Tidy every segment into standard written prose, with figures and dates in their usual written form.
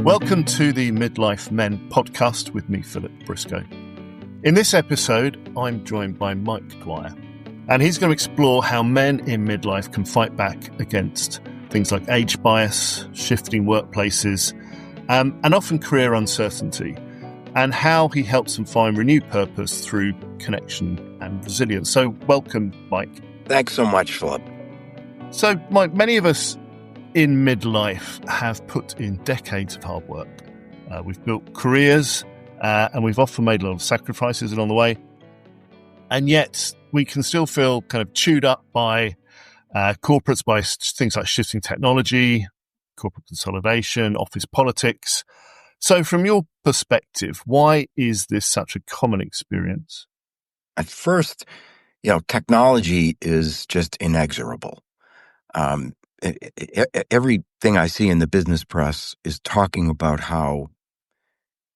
Welcome to the Midlife Men podcast with me, Philip Briscoe. In this episode, I'm joined by Mike Dwyer, and he's going to explore how men in midlife can fight back against things like age bias, shifting workplaces, and often career uncertainty, and how he helps them find renewed purpose through connection and resilience. So welcome, Mike. Thanks so much, Philip. So, Mike, many of us in midlife have put in decades of hard work. We've built careers and we've often made a lot of sacrifices along the way. And yet we can still feel kind of chewed up by corporates, by things like shifting technology, corporate consolidation, office politics. So from your perspective, why is this such a common experience? At first, technology is just inexorable. Everything I see in the business press is talking about how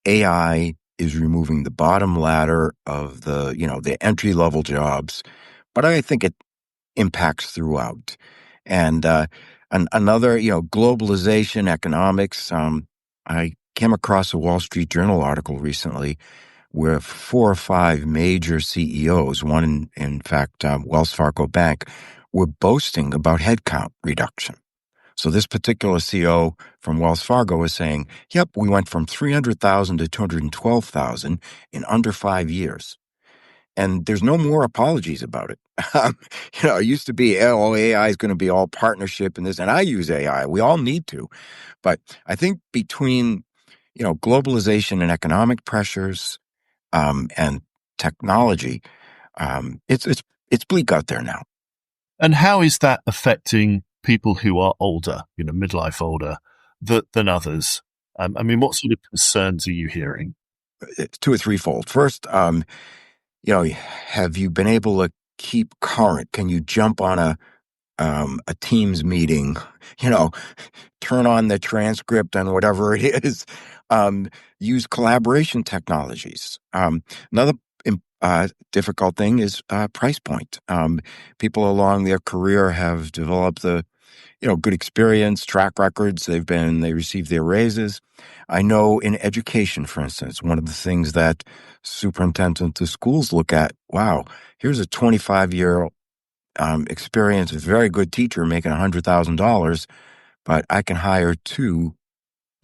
AI is removing the bottom ladder of the entry-level jobs, but I think it impacts throughout. And another, globalization, economics. I came across a Wall Street Journal article recently where 4 or 5 major CEOs, one in fact, Wells Fargo Bank, were boasting about headcount reduction. So this particular CEO from Wells Fargo was saying, yep, we went from 300,000 to 212,000 in under 5 years. And there's no more apologies about it. It used to be, AI is going to be all partnership and this, and I use AI. We all need to. But I think between, globalization and economic pressures and technology, it's bleak out there now. And how is that affecting people who are older, midlife older, than others? What sort of concerns are you hearing? It's 2 or 3-fold. First, have you been able to keep current? Can you jump on a Teams meeting? Turn on the transcript and whatever it is. Use collaboration technologies. Another difficult thing is price point. People along their career have developed the good experience, track records. They received their raises. I know in education, for instance, one of the things that superintendents of schools look at, wow, here's a 25-year experience, very good teacher making $100,000, but I can hire 2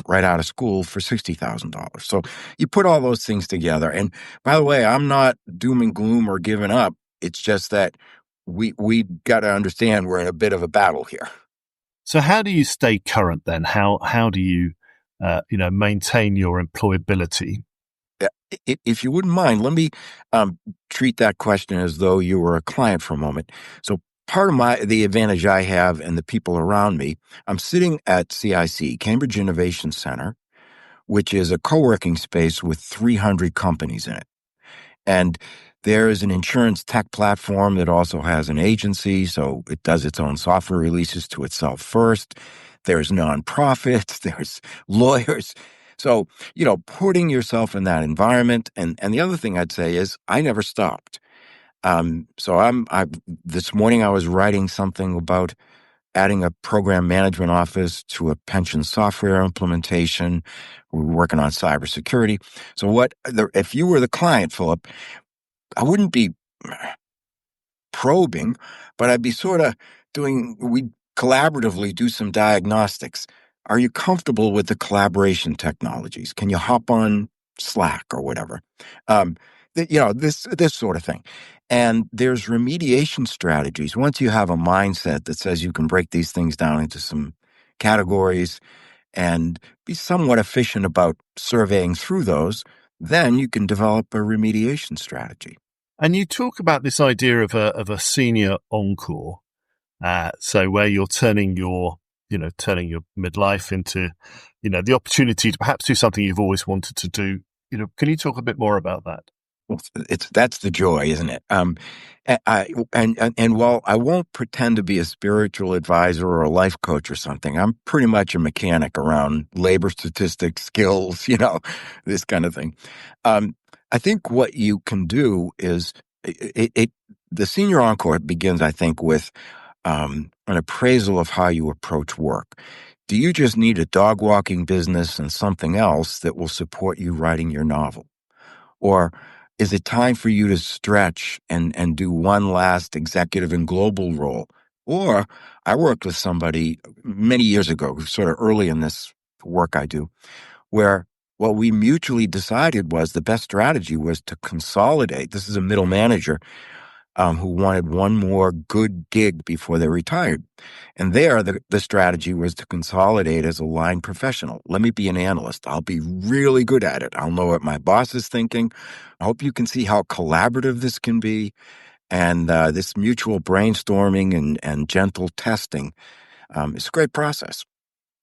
right out of school for $60,000. So you put all those things together. And by the way, I'm not doom and gloom or giving up. It's just that we got to understand we're in a bit of a battle here. So how do you stay current then? How do you, maintain your employability? If you wouldn't mind, let me treat that question as though you were a client for a moment. So part of the advantage I have and the people around me, I'm sitting at CIC, Cambridge Innovation Center, which is a co-working space with 300 companies in it. And there is an insurance tech platform that also has an agency, so it does its own software releases to itself first. There's nonprofits, there's lawyers. So, putting yourself in that environment. And the other thing I'd say is I never stopped. This morning I was writing something about adding a program management office to a pension software implementation. We're working on cybersecurity. So if you were the client, Philip, I wouldn't be probing, but I'd be sort of we'd collaboratively do some diagnostics. Are you comfortable with the collaboration technologies? Can you hop on Slack or whatever? This sort of thing. And there's remediation strategies. Once you have a mindset that says you can break these things down into some categories and be somewhat efficient about surveying through those, then you can develop a remediation strategy. And you talk about this idea of a senior encore. So where you're turning your midlife into, the opportunity to perhaps do something you've always wanted to do. Can you talk a bit more about that? Well, that's the joy, isn't it? And while I won't pretend to be a spiritual advisor or a life coach or something, I'm pretty much a mechanic around labor statistics, skills, this kind of thing. I think what you can do is the senior encore begins, I think, with an appraisal of how you approach work. Do you just need a dog walking business and something else that will support you writing your novel? Or is it time for you to stretch and do one last executive and global role? Or I worked with somebody many years ago, sort of early in this work I do, where what we mutually decided was the best strategy was to consolidate. This is a middle manager who wanted one more good gig before they retired. And there, the strategy was to consolidate as a line professional. Let me be an analyst. I'll be really good at it. I'll know what my boss is thinking. I hope you can see how collaborative this can be. And this mutual brainstorming and gentle testing is a great process.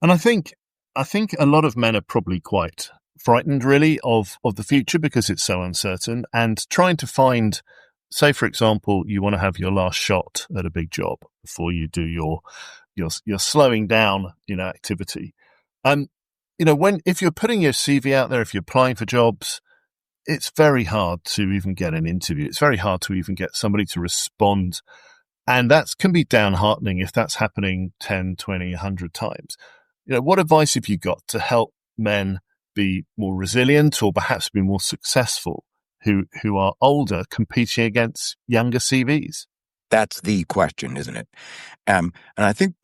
And I think a lot of men are probably quite frightened, really, of the future because it's so uncertain, and trying to find, say, for example, you want to have your last shot at a big job before you do your slowing down, activity. If you're putting your CV out there, if you're applying for jobs, it's very hard to even get an interview. It's very hard to even get somebody to respond. And that can be downheartening if that's happening 10, 20, 100 times. What advice have you got to help men be more resilient or perhaps be more successful who are older competing against younger CVs? That's the question, isn't it? And I think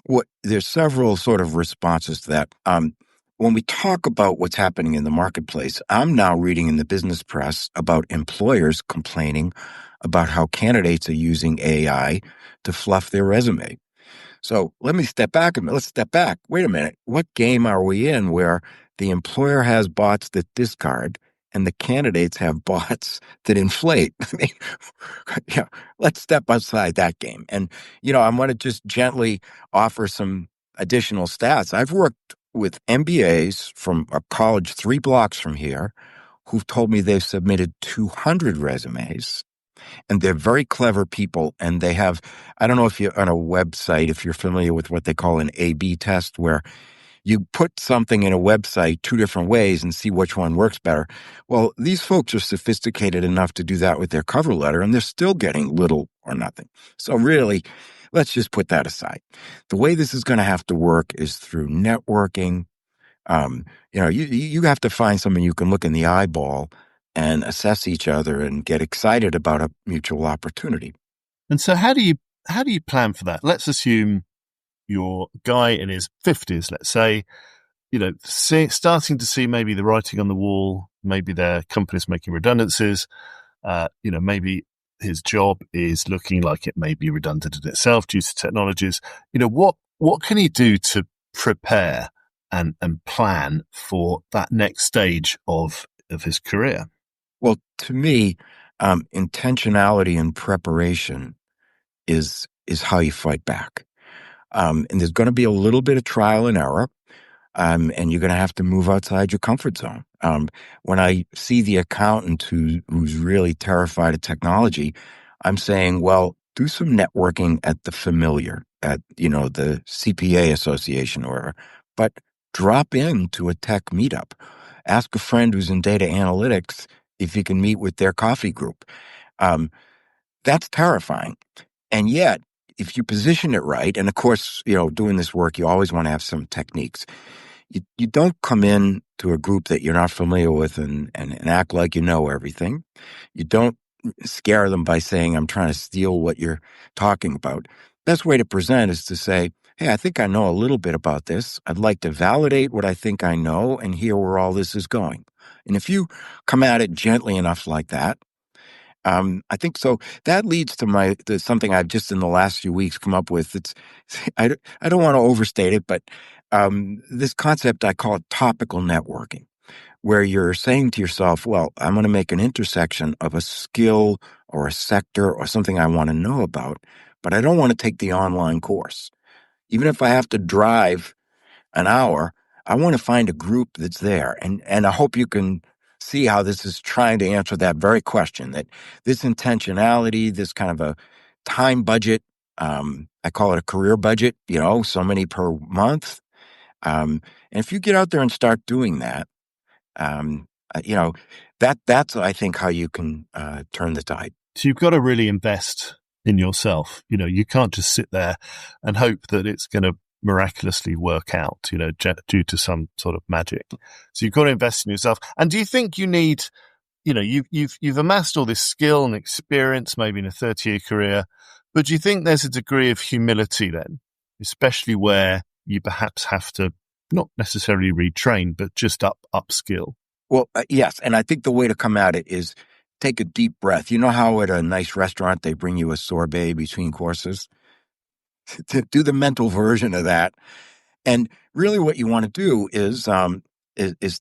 there's several sort of responses to that. When we talk about what's happening in the marketplace, I'm now reading in the business press about employers complaining about how candidates are using AI to fluff their resume. So let's step back. Wait a minute. What game are we in where the employer has bots that discard and the candidates have bots that inflate? I mean, let's step outside that game. And, I want to just gently offer some additional stats. I've worked with MBAs from a college 3 blocks from here who've told me they've submitted 200 resumes. And they're very clever people. And they have, I don't know if you're on a website, if you're familiar with what they call an A/B test, where you put something in a website 2 different ways and see which one works better. Well, these folks are sophisticated enough to do that with their cover letter, and they're still getting little or nothing. So really, let's just put that aside. The way this is going to have to work is through networking. You have to find someone you can look in the eyeball and assess each other and get excited about a mutual opportunity. And so how do you plan for that? Let's assume you're a guy in his 50s, let's say, starting to see maybe the writing on the wall, maybe their company's making redundancies, maybe his job is looking like it may be redundant in itself due to technologies. What can he do to prepare and plan for that next stage of his career? Well, to me, intentionality and preparation is how you fight back. And there's going to be a little bit of trial and error, and you're going to have to move outside your comfort zone. When I see the accountant who's really terrified of technology, I'm saying, well, do some networking at the familiar, at the CPA Association, but drop into a tech meetup. Ask a friend who's in data analytics if you can meet with their coffee group. That's terrifying. And yet, if you position it right, and of course, doing this work, you always want to have some techniques. You don't come in to a group that you're not familiar with and act like you know everything. You don't scare them by saying, I'm trying to steal what you're talking about. Best way to present is to say, hey, I think I know a little bit about this. I'd like to validate what I think I know and hear where all this is going. And if you come at it gently enough like that, I think so. That leads to something I've just in the last few weeks come up with. I don't want to overstate it, but this concept I call it topical networking, where you're saying to yourself, well, I'm going to make an intersection of a skill or a sector or something I want to know about, but I don't want to take the online course. Even if I have to drive an hour, I want to find a group that's there. And I hope you can see how this is trying to answer that very question, that this intentionality, this kind of a time budget, I call it a career budget, so many per month. And if you get out there and start doing that, that's, I think, how you can turn the tide. So you've got to really invest in yourself. You can't just sit there and hope that it's going to miraculously work out, due to some sort of magic. So you've got to invest in yourself. And do you think you need, you've amassed all this skill and experience, maybe in a 30-year career, but do you think there's a degree of humility then, especially where you perhaps have to not necessarily retrain, but just upskill? Well, yes. And I think the way to come at it is take a deep breath. You know how at a nice restaurant they bring you a sorbet between courses? To do the mental version of that. And really what you want to do is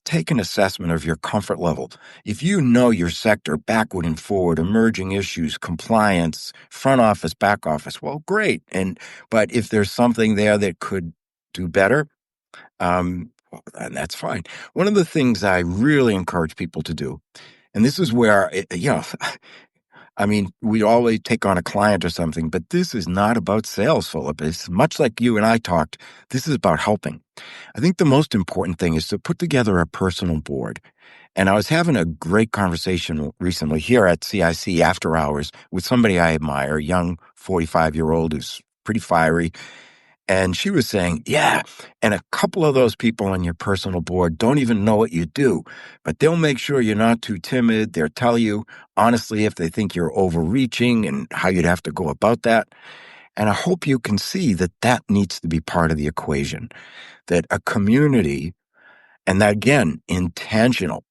take an assessment of your comfort level. If you know your sector backward and forward, emerging issues, compliance, front office, back office, well, great. But if there's something there that could do better, well, then that's fine. One of the things I really encourage people to do, and this is where, I mean, we always take on a client or something, but this is not about sales, Philip. It's much like you and I talked. This is about helping. I think the most important thing is to put together a personal board. And I was having a great conversation recently here at CIC after hours with somebody I admire, a young 45-year-old who's pretty fiery. And she was saying, yeah, and a couple of those people on your personal board don't even know what you do, but they'll make sure you're not too timid. They'll tell you honestly if they think you're overreaching and how you'd have to go about that. And I hope you can see that that needs to be part of the equation, that a community, and that again, intentional,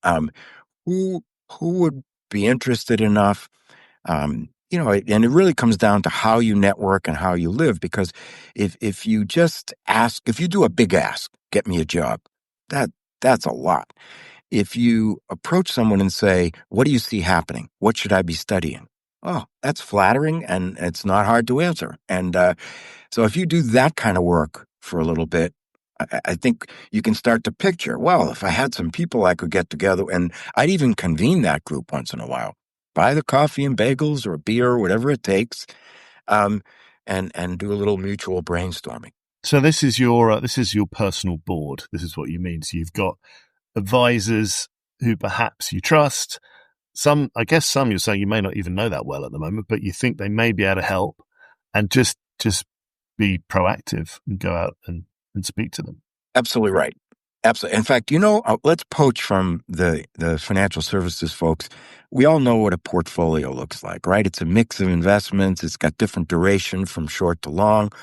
who would be interested enough, and it really comes down to how you network and how you live, because if you just ask, if you do a big ask, get me a job, that's a lot. If you approach someone and say, what do you see happening? What should I be studying? Oh, that's flattering, and it's not hard to answer. And so if you do that kind of work for a little bit, I think you can start to picture, well, if I had some people I could get together, and I'd even convene that group once in a while, buy the coffee and bagels or beer or whatever it takes, and do a little mutual brainstorming. So this is your personal board. This is what you mean. So you've got advisors who perhaps you trust. Some you're saying you may not even know that well at the moment, but you think they may be able to help, and just be proactive and go out and speak to them. Absolutely right. Absolutely. In fact, let's poach from the financial services folks. We all know what a portfolio looks like, right? It's a mix of investments. It's got different duration from short to long.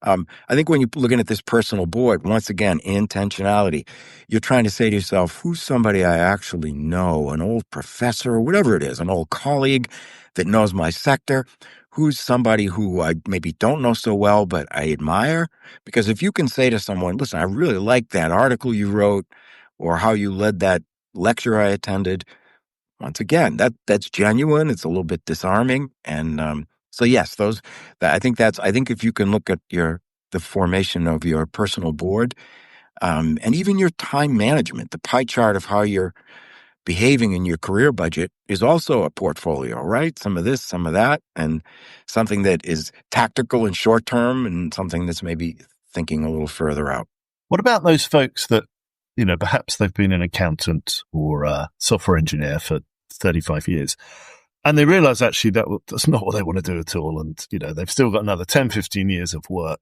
I think when you're looking at this personal board, once again, intentionality, you're trying to say to yourself, who's somebody I actually know, an old professor or whatever it is, an old colleague that knows my sector, who's somebody who I maybe don't know so well, but I admire. Because if you can say to someone, listen, I really like that article you wrote or how you led that lecture I attended, once again, that's genuine. It's a little bit disarming. And so, yes, I think if you can look at the formation of your personal board, and even your time management, the pie chart of how you're behaving in your career budget is also a portfolio, right? Some of this, some of that, and something that is tactical and short term, and something that's maybe thinking a little further out. What about those folks that, perhaps they've been an accountant or a software engineer for 35 years, and they realize actually that's not what they want to do at all. And, they've still got another 10, 15 years of work.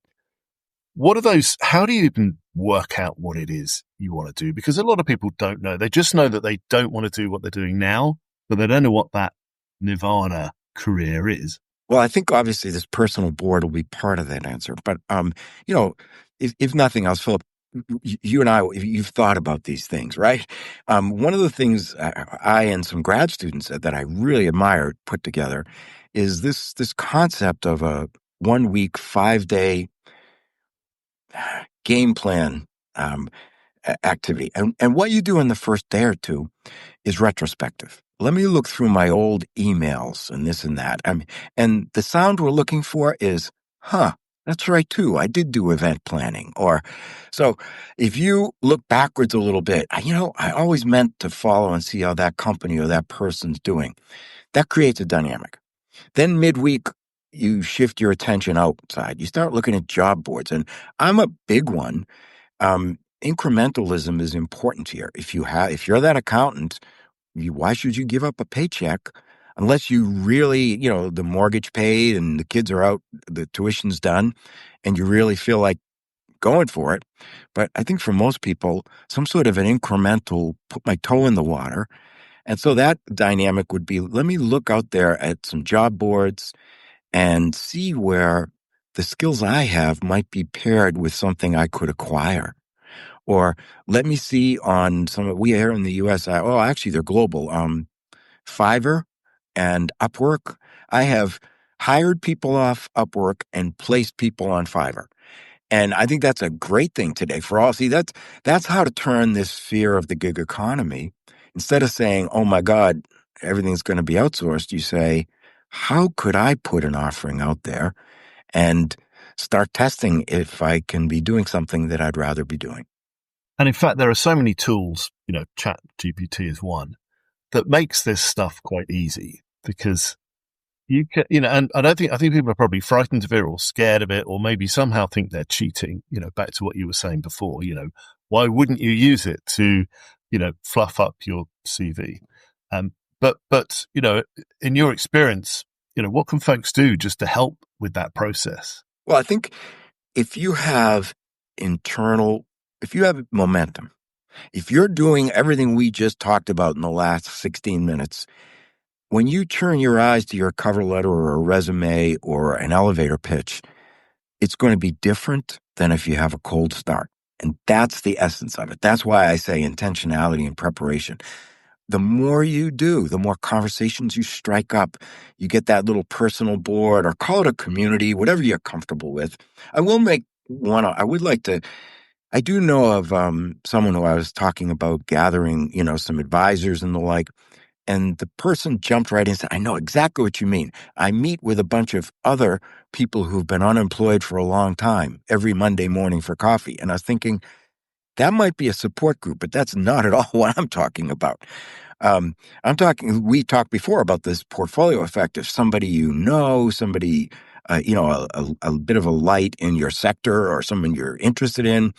What are those? How do you even work out what it is you want to do? Because a lot of people don't know. They just know that they don't want to do what they're doing now, but they don't know what that nirvana career is. Well, I think obviously this personal board will be part of that answer. But, if nothing else, Philip, you and I, you've thought about these things, right? One of the things I and some grad students that I really admire put together is this concept of a 1 week, 5-day game plan activity. And what you do in the first day or two is retrospective. Let me look through my old emails and this and that. And the sound we're looking for is, that's right too. I did do event planning. So if you look backwards a little bit, I always meant to follow and see how that company or that person's doing. That creates a dynamic. Then midweek, you shift your attention outside. You start looking at job boards. And I'm a big one. Incrementalism is important here. If you're that accountant, why should you give up a paycheck unless you really, the mortgage paid and the kids are out, the tuition's done, and you really feel like going for it. But I think for most people, some sort of an incremental, put my toe in the water. And so that dynamic would be, let me look out there at some job boards and see where the skills I have might be paired with something I could acquire. Or let me see on we here in the US, actually they're global, Fiverr and Upwork. I have hired people off Upwork and placed people on Fiverr. And I think that's a great thing today for all. See, that's how to turn this fear of the gig economy. Instead of saying, oh my God, everything's going to be outsourced, you say, how could I put an offering out there and start testing if I can be doing something that I'd rather be doing? And in fact, there are so many tools, Chat GPT is one, that makes this stuff quite easy because you can, and I think people are probably frightened of it or scared of it, or maybe somehow think they're cheating, back to what you were saying before, why wouldn't you use it to, fluff up your CV? But, in your experience, what can folks do just to help with that process? Well, I think if you have momentum, if you're doing everything we just talked about in the last 16 minutes, when you turn your eyes to your cover letter or a resume or an elevator pitch, it's going to be different than if you have a cold start. And that's the essence of it. That's why I say intentionality and preparation. The more you do, the more conversations you strike up. You get that little personal board, or call it a community, whatever you're comfortable with. I do know of someone who I was talking about gathering, some advisors and the like. And the person jumped right in and said, I know exactly what you mean. I meet with a bunch of other people who've been unemployed for a long time every Monday morning for coffee. And I was thinking, that might be a support group, but that's not at all what I'm talking about. We talked before about this portfolio effect. If somebody somebody, a bit of a light in your sector or someone you're interested in,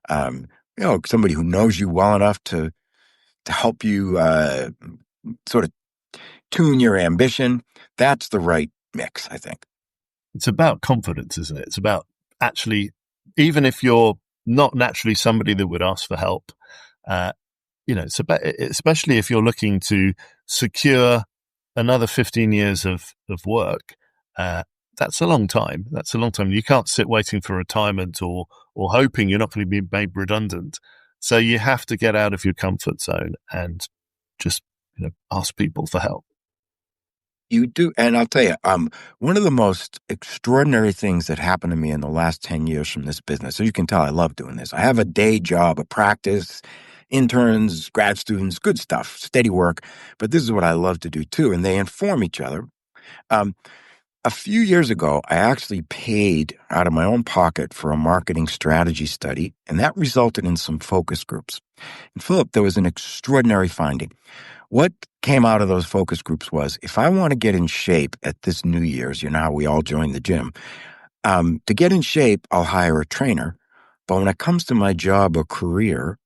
somebody who knows you well enough to help you sort of tune your ambition, that's the right mix, I think. It's about confidence, isn't it? It's about actually, even if you're not naturally somebody that would ask for help, it's about, especially if you're looking to secure another 15 years of work, that's a long time. That's a long time. You can't sit waiting for retirement or hoping you're not going to be made redundant. So you have to get out of your comfort zone and just, ask people for help. You do. And I'll tell you, one of the most extraordinary things that happened to me in the last 10 years from this business, so you can tell I love doing this. I have a day job, a practice, interns, grad students, good stuff, steady work. But this is what I love to do too. And they inform each other. A few years ago, I actually paid out of my own pocket for a marketing strategy study, and that resulted in some focus groups. And Philip, there was an extraordinary finding. What came out of those focus groups was, if I want to get in shape at this New Year's, how we all join the gym, to get in shape, I'll hire a trainer. But when it comes to my job or career,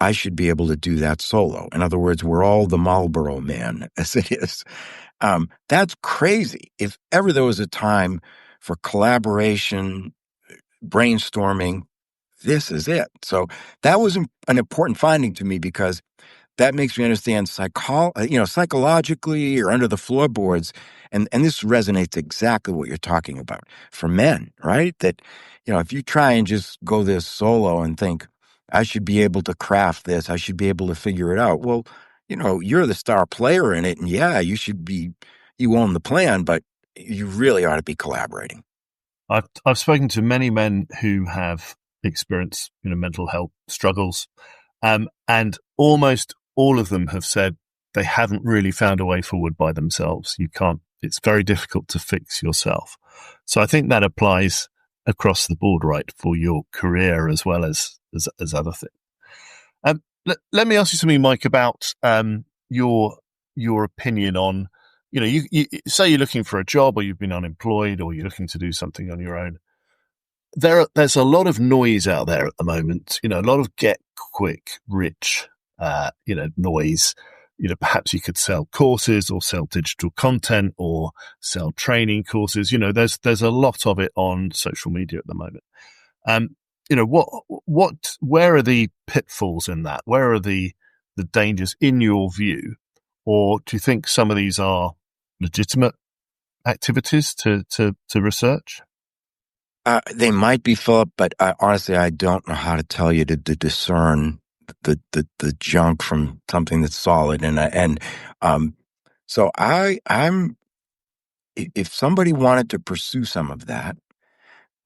I should be able to do that solo. In other words, we're all the Marlboro man, as it is. That's crazy. If ever there was a time for collaboration, brainstorming, this is it. So that was an important finding to me, because that makes me understand psychologically or under the floorboards. And this resonates exactly what you're talking about for men, right? That, if you try and just go this solo and think, I should be able to craft this, I should be able to figure it out. Well, you're the star player in it. And yeah, you own the plan, but you really ought to be collaborating. I've spoken to many men who have experienced, mental health struggles. And almost all of them have said they haven't really found a way forward by themselves. It's very difficult to fix yourself. So I think that applies across the board, right, for your career as well as other things. Let me ask you something, Mike, about your opinion on, you say you're looking for a job, or you've been unemployed, or you're looking to do something on your own. There's a lot of noise out there at the moment, a lot of get quick rich, noise. Perhaps you could sell courses or sell digital content or sell training courses. There's a lot of it on social media at the moment. where are the pitfalls in that? Where are the dangers in your view? Or do you think some of these are legitimate activities to research? They might be, Philip, but honestly, I don't know how to tell you to discern the junk from something that's solid. Um, so I'm if somebody wanted to pursue some of that,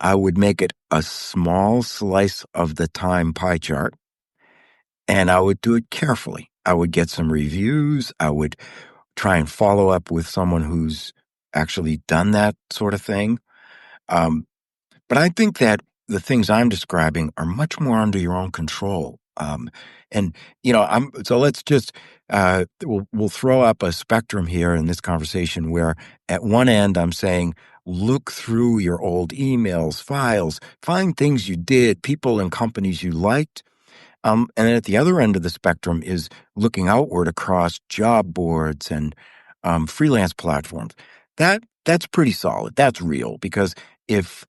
I would make it a small slice of the time pie chart, and I would do it carefully. I would get some reviews. I would try and follow up with someone who's actually done that sort of thing. Um, But I think that the things I'm describing are much more under your own control. And so let's just we'll throw up a spectrum here in this conversation where at one end I'm saying look through your old emails, files, find things you did, people and companies you liked. And then at the other end of the spectrum is looking outward across job boards and freelance platforms. That's pretty solid. That's real because if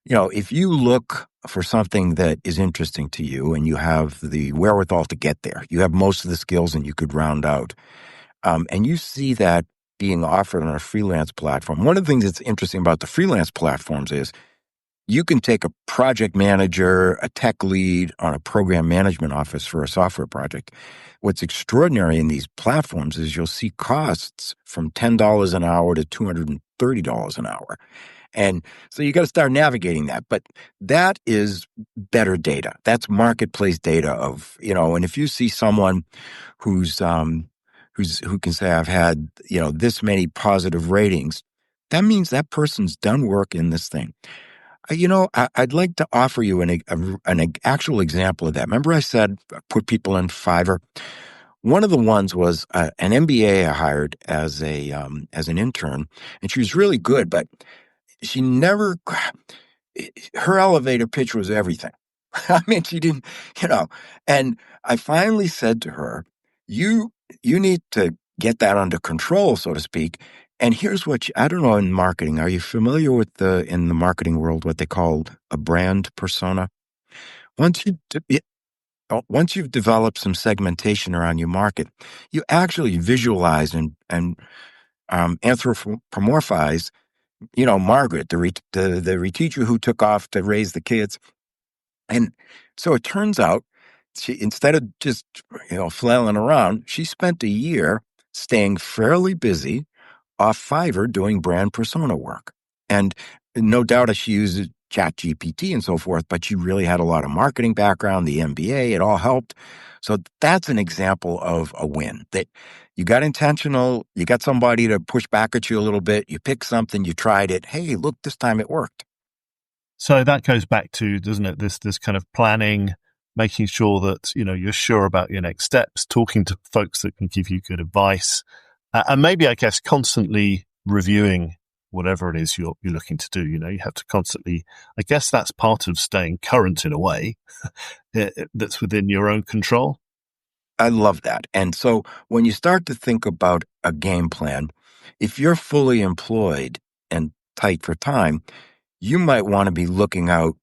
if you look for something that is interesting to you and you have the wherewithal to get there, you have most of the skills and you could round out, and you see that being offered on a freelance platform. One of the things that's interesting about the freelance platforms is you can take a project manager, a tech lead on a program management office for a software project. What's extraordinary in these platforms is you'll see costs from $10 an hour to $230 an hour. And so you got to start navigating that. But that is better data. That's marketplace data of, and if you see someone who can say, I've had, this many positive ratings, that means that person's done work in this thing. I'd like to offer you an actual example of that. Remember I said put people in Fiverr? One of the ones was an MBA I hired as an intern, and she was really good, but she never, her elevator pitch was everything. I mean, she didn't, and I finally said to her, you need to get that under control, so to speak. And here's I don't know in marketing, are you familiar with in the marketing world, what they call a brand persona? Once you, once you've developed some segmentation around your market, you actually visualize and anthropomorphize Margaret, the teacher who took off to raise the kids. And so it turns out she, instead of just, flailing around, she spent a year staying fairly busy off Fiverr doing brand persona work. And no doubt she used ChatGPT and so forth, but she really had a lot of marketing background, the MBA, it all helped. So that's an example of a win that you got intentional, you got somebody to push back at you a little bit, you picked something, you tried it. Hey, look, this time it worked. So that goes back to, doesn't it, this kind of planning, making sure that, you're sure about your next steps, talking to folks that can give you good advice, and maybe, I guess, constantly reviewing whatever it is you're looking to do. You have to constantly, I guess that's part of staying current in a way that's within your own control. I love that. And so when you start to think about a game plan, if you're fully employed and tight for time, you might want to be looking out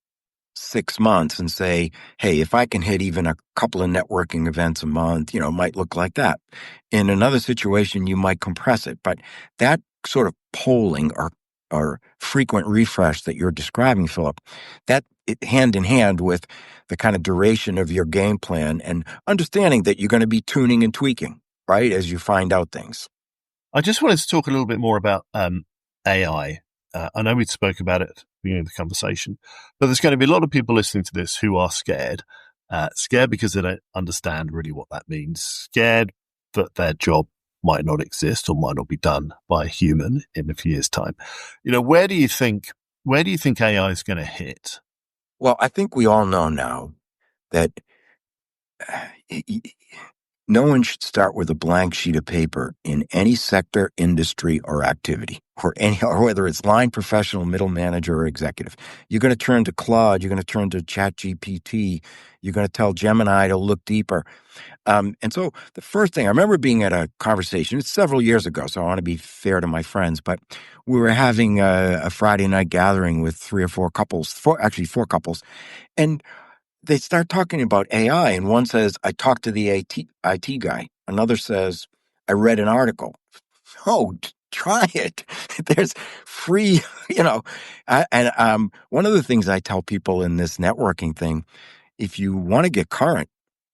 6 months and say, hey, if I can hit even a couple of networking events a month, it might look like that. In another situation, you might compress it. But that sort of polling or frequent refresh that you're describing, Philip, that hand in hand with the kind of duration of your game plan and understanding that you're going to be tuning and tweaking, right, as you find out things. I just wanted to talk a little bit more about AI. I know we spoke about it at the beginning of the conversation, but there's going to be a lot of people listening to this who are scared. Scared because they don't understand really what that means. Scared that their job might not exist or might not be done by a human in a few years' time. Where do you think AI is going to hit? Well, I think we all know now that no one should start with a blank sheet of paper in any sector, industry, or activity, or whether it's line professional, middle manager, or executive. You're going to turn to Claude. You're going to turn to ChatGPT. You're going to tell Gemini to look deeper. And so the first thing I remember being at a conversation, it's several years ago, so I want to be fair to my friends, but we were having a Friday night gathering with three or four couples, four couples, and they start talking about AI. And one says, I talked to the IT guy. Another says, I read an article. Oh, try it. There's free, you know. One of the things I tell people in this networking thing, if you want to get current,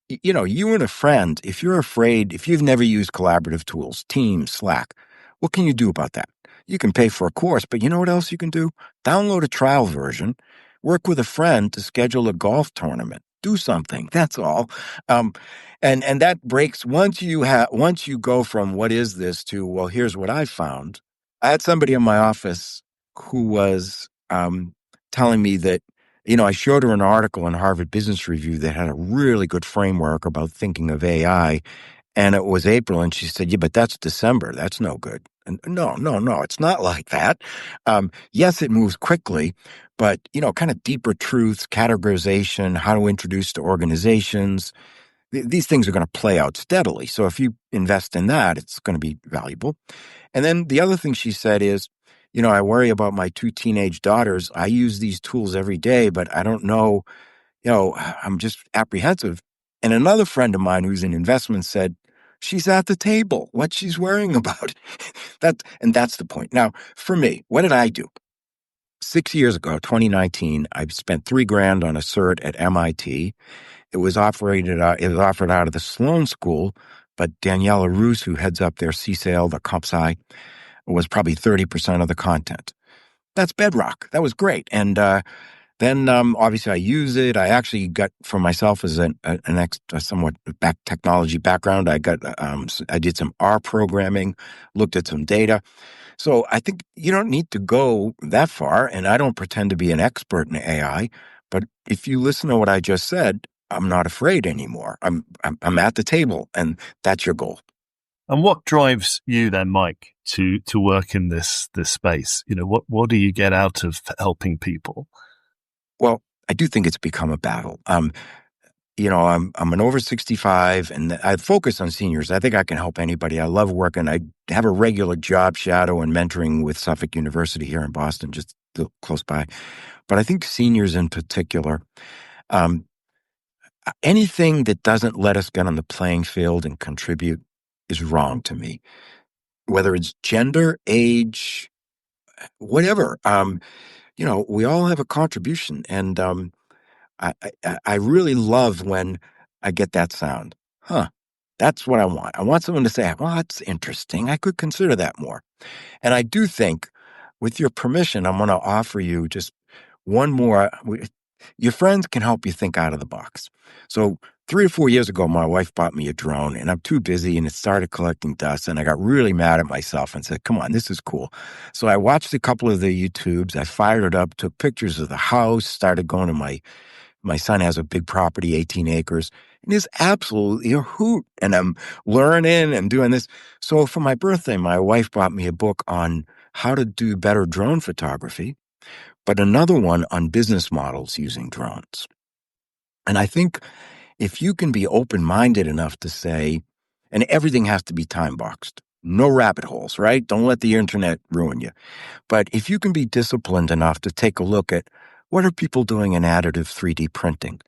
you and a friend, if you're afraid, if you've never used collaborative tools, Teams, Slack, what can you do about that? You can pay for a course, but you know what else you can do? Download a trial version, work with a friend to schedule a golf tournament. Do something. That's all. Um, and that breaks once you go from what is this to, well, here's what I found. I had somebody in my office who was telling me that I showed her an article in Harvard Business Review that had a really good framework about thinking of AI. And it was April, and she said, yeah, but that's December. That's no good. And no, it's not like that. Yes, it moves quickly, but, kind of deeper truths, categorization, how to introduce to organizations, these things are going to play out steadily. So if you invest in that, it's going to be valuable. And then the other thing she said is, I worry about my two teenage daughters. I use these tools every day, but I don't know, I'm just apprehensive. And another friend of mine who's in investments said, she's at the table. What she's worrying about. That's the point. Now, for me, what did I do? 6 years ago, 2019, I spent $3,000 on a cert at MIT. It was offered out of the Sloan School, but Daniela Roos, who heads up their CSAIL, the comp sci, was probably 30% of the content. That's bedrock. That was great. And then obviously I use it. I actually got for myself as a somewhat technology background. I did some R programming, looked at some data. So I think you don't need to go that far. And I don't pretend to be an expert in AI, but if you listen to what I just said, I'm not afraid anymore. I'm at the table, and that's your goal. And what drives you then, Mike, to work in this space? What do you get out of helping people? Well, I do think it's become a battle. I'm an over 65, and I focus on seniors. I think I can help anybody. I love working. I have a regular job shadow and mentoring with Suffolk University here in Boston, just close by. But I think seniors in particular, anything that doesn't let us get on the playing field and contribute is wrong to me. Whether it's gender, age, whatever, we all have a contribution, and I really love when I get that sound. Huh, that's what I want. I want someone to say, well, that's interesting. I could consider that more. And I do think, with your permission, I'm going to offer you just one more. Your friends can help you think out of the box. So 3 or 4 years ago, my wife bought me a drone, and I'm too busy, and it started collecting dust, and I got really mad at myself and said, come on, this is cool. So I watched a couple of the YouTubes. I fired it up, took pictures of the house, started going to my son has a big property, 18 acres, and it's absolutely a hoot. And I'm learning and doing this. So for my birthday, my wife bought me a book on how to do better drone photography, but another one on business models using drones. And I think if you can be open-minded enough to say, and everything has to be time-boxed, no rabbit holes, right? Don't let the internet ruin you. But if you can be disciplined enough to take a look at what are people doing in additive 3D printing?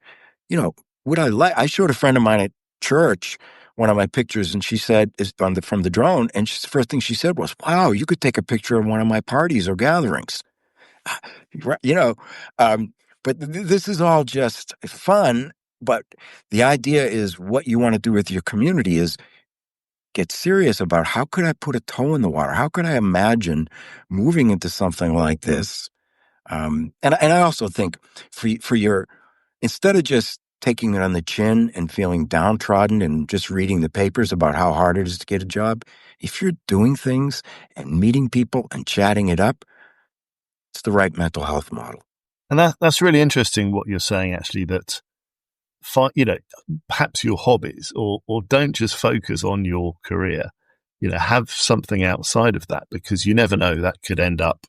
Would I showed a friend of mine at church one of my pictures, and she said, from the drone, and the first thing she said was, wow, you could take a picture of one of my parties or gatherings. Right, but this is all just fun. But the idea is what you want to do with your community is get serious about how could I put a toe in the water? How could I imagine moving into something like this? And I also think for your, instead of just taking it on the chin and feeling downtrodden and just reading the papers about how hard it is to get a job, if you're doing things and meeting people and chatting it up, it's the right mental health model. And that's really interesting what you're saying, actually, that perhaps your hobbies or don't just focus on your career, have something outside of that, because you never know, that could end up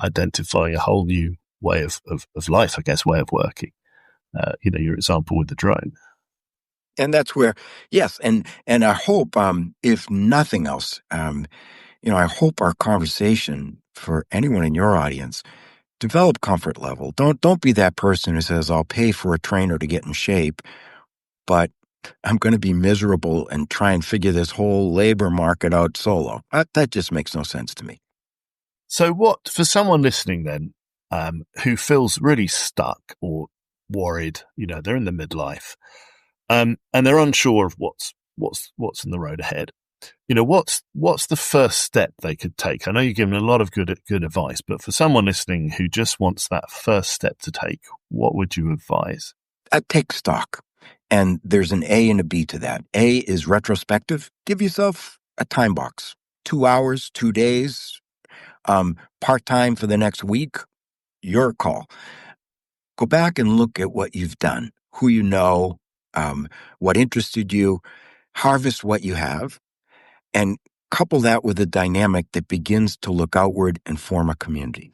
identifying a whole new way of life, I guess, way of working. Your example with the drone. And that's where, yes, and I hope, if nothing else, I hope our conversation for anyone in your audience develop comfort level. Don't be that person who says, "I'll pay for a trainer to get in shape, but I'm going to be miserable and try and figure this whole labor market out solo." That just makes no sense to me. So what, for someone listening then, who feels really stuck or worried, they're in the midlife, and they're unsure of what's in the road ahead. What's the first step they could take? I know you're giving a lot of good advice, but for someone listening who just wants that first step to take, what would you advise? Take stock. And there's an A and a B to that. A is retrospective. Give yourself a time box. 2 hours, 2 days, part-time for the next week, your call. Go back and look at what you've done, who you know, what interested you, harvest what you have, and couple that with a dynamic that begins to look outward and form a community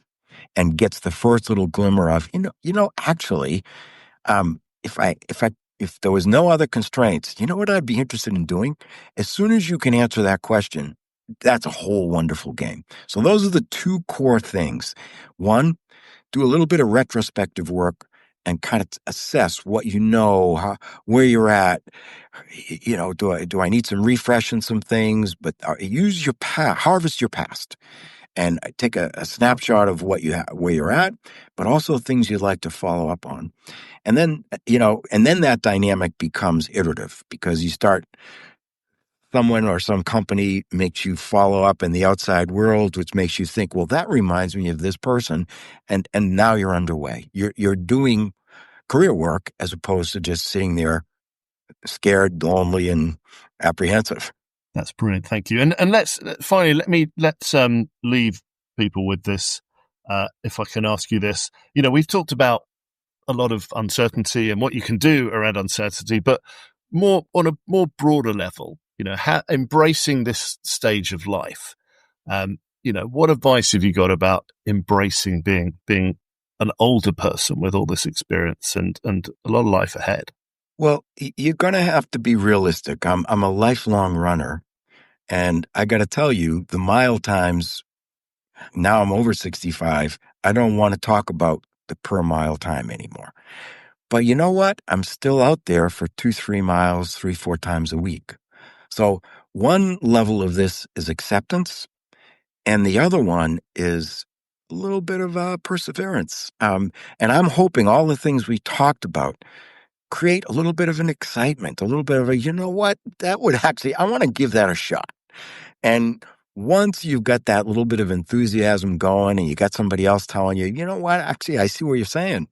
and gets the first little glimmer of, actually, if there was no other constraints, you know what I'd be interested in doing? As soon as you can answer that question, that's a whole wonderful game. So those are the two core things. One, do a little bit of retrospective work and kind of assess what you know, where you're at. Do I need some refresh in some things? But use your harvest your past, and take a snapshot of what where you're at, but also things you'd like to follow up on. And then, that dynamic becomes iterative because you start, someone or some company makes you follow up in the outside world, which makes you think, well, that reminds me of this person. And now you're underway. You're doing career work as opposed to just sitting there scared, lonely, and apprehensive. That's brilliant. Thank you. And let's leave people with this. If I can ask you this, we've talked about a lot of uncertainty and what you can do around uncertainty, but more on a more broader level, embracing this stage of life. What advice have you got about embracing being an older person with all this experience and a lot of life ahead? Well, you're going to have to be realistic. I'm a lifelong runner, and I got to tell you, the mile times, now I'm over 65, I don't want to talk about the per mile time anymore. But you know what? I'm still out there for 2-3 miles, 3-4 times a week. So one level of this is acceptance, and the other one is a little bit of perseverance. And I'm hoping all the things we talked about create a little bit of an excitement, a little bit of you know what? That would actually, I want to give that a shot. And once you've got that little bit of enthusiasm going and you got somebody else telling you, you know what, actually, I see what you're saying.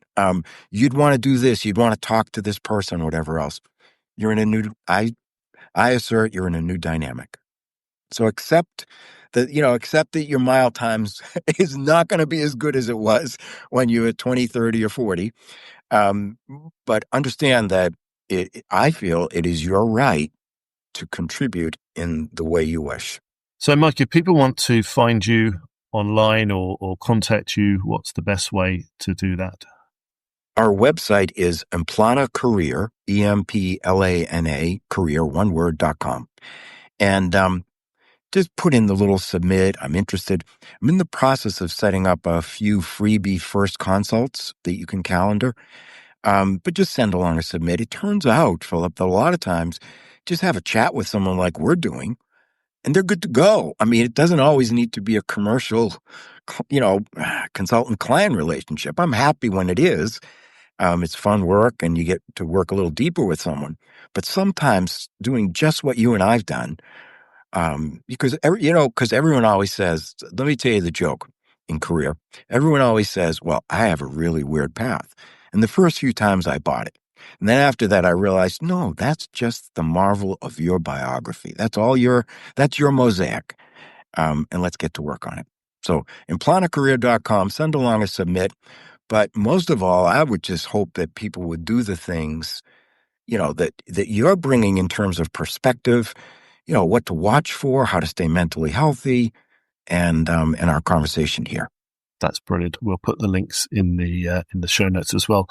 You'd want to do this. You'd want to talk to this person, whatever else. You're in a new, I assert you're in a new dynamic. So accept that your mile times is not going to be as good as it was when you were 20, 30, or 40. But understand that I feel it is your right to contribute in the way you wish. So, Mike, if people want to find you online or contact you, what's the best way to do that? Our website is Emplana Career, EMPLANA, career, one word.com. And just put in the little submit. I'm interested. I'm in the process of setting up a few freebie first consults that you can calendar. But just send along a submit. It turns out, Philip, that a lot of times just have a chat with someone like we're doing, and they're good to go. I mean, it doesn't always need to be a commercial, consultant-client relationship. I'm happy when it is. It's fun work, and you get to work a little deeper with someone. But sometimes doing just what you and I've done, because everyone always says, let me tell you the joke in career. Everyone always says, well, I have a really weird path. And the first few times I bought it. And then after that, I realized, no, that's just the marvel of your biography. That's your mosaic. And let's get to work on it. So implanacareer.com, send along a submit. But most of all, I would just hope that people would do the things, that you're bringing in terms of perspective, what to watch for, how to stay mentally healthy, and our conversation here. That's brilliant. We'll put the links in the show notes as well.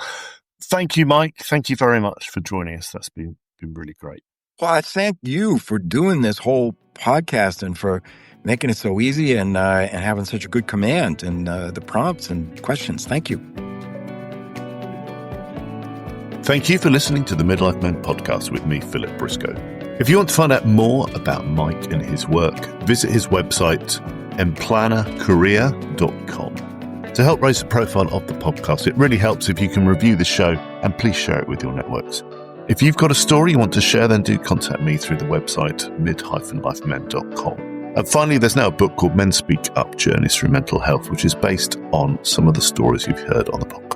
Thank you, Mike. Thank you very much for joining us. That's been been really great. Well, I thank you for doing this whole podcast and for making it so easy and having such a good command and the prompts and questions. Thank you. Thank you for listening to the Midlife Men podcast with me, Philip Briscoe. If you want to find out more about Mike and his work, visit his website, emplannercareer.com. To help raise the profile of the podcast, it really helps if you can review the show and please share it with your networks. If you've got a story you want to share, then do contact me through the website mid-lifemen.com. And finally, there's now a book called Men Speak Up, Journeys Through Mental Health, which is based on some of the stories you've heard on the podcast.